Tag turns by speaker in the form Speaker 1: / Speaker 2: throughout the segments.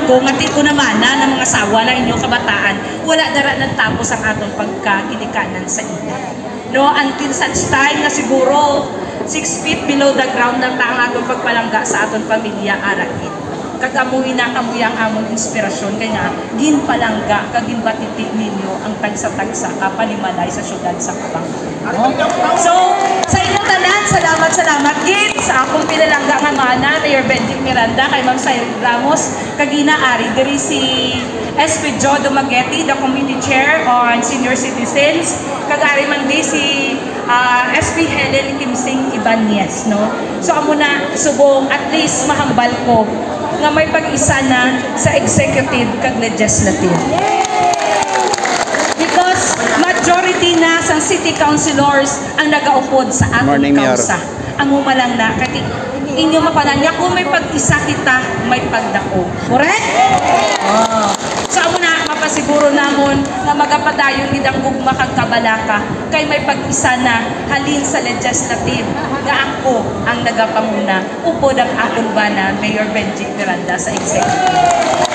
Speaker 1: ko, ngati ko naman na ng mga sawa na inyong kabataan, wala dara nagtapos ang atong pagkaginikanan sa ina. No, until such time na siguro 6 feet below the ground na ang atong pagpalangga sa atong pamilya arakin. Kagamuhin na kamuyang amon inspirasyon kaya ginpalangga kaginbatiti ninyo ang tagsa-tagsa kapanimalay sa syudad sa Kabang. No? So, sa inyong tanan, salamat gid sa akong pinalangga nga mana Mayor Benedict Miranda kay Ma'am Cyril Ramos kaginaari diri si SP Joe Dumaguete, the Committee Chair on Senior Citizens, kagari man di si SP Helen Kimsing Ibanez, no? So amo na subong at least mahambal ko nga may pag-isa na sa executive kag legislative. Because majority na sa city councilors ang nagaupod sa atong kausa. Ang umalang na kati inyo mapananya kung may pag-isa kita, may pagdako. Correct? Oh. So amo na mapasiguro namon nga magapadayon gid ang gugma kag kabalaka kay may pag-isa na halin sa legislative nga ako ang nagapamuna upod ang akon bana Mayor Benedict Miranda sa executive.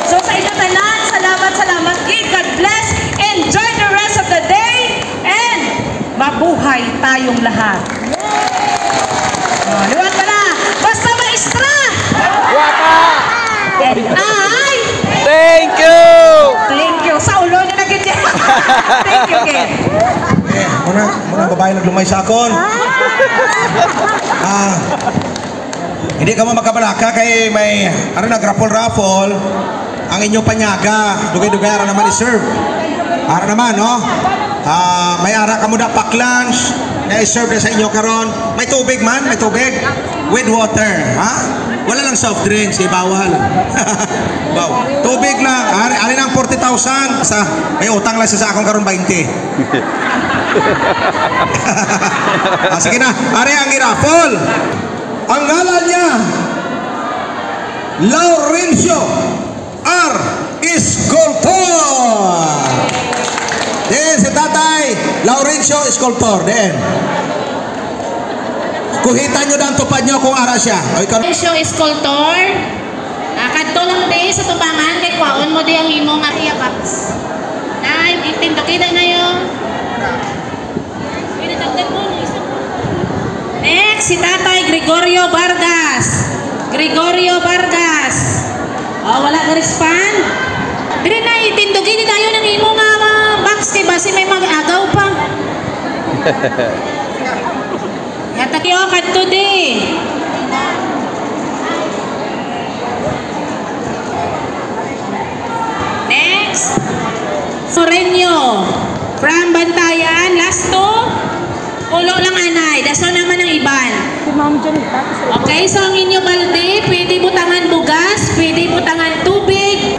Speaker 1: So sa inyo tanan, salamat gid. God bless. Enjoy the rest of the day and mabuhay tayong lahat. Liwan ka na. Basta maestra.
Speaker 2: Waka.
Speaker 1: And I
Speaker 2: Thank you.
Speaker 1: Thank you. Sa ulo na naging yan. Thank you, Ken.
Speaker 3: Muna babae naglumay sa akon. Hindi ka mo magkabalaka kay may nagrapol-rapol ang inyong panyaga. Dugay-dugay ara naman i-serve. Ara naman, no? May ara ka mo da pack lunch na i-serve na sa inyo karon. May tubig man, may tubig. With water, ha? Wala lang soft drinks, bawal. Tubig lang. Ari nang 40,000. May utang lang sa akong karon 20. Sige na. Ari ang irapol. Ang ngalan niya, Laurencio R. Escoltor. Then si tatay, Laurencio Escoltor. Then kuhitan nyo dan tupad nyo kung ara siya.
Speaker 4: Laurencio Escoltor. Kadto lang di sa tubangan kay kwaon mo di ang imong ariyakas. Na itindokida na yun. Next, si tatay Gregorio Vargas. Wala ka respond? Dili na itindokida tayo ng imong box kay basi may mag-agaw pa. Yatakyo kadto di. Next, Moreño from Bantayan. Last two, ulo lang anay. Daso naman ang iban. Okay, so ang inyo balde, pwede butangan bugas, pwede butangan tubig.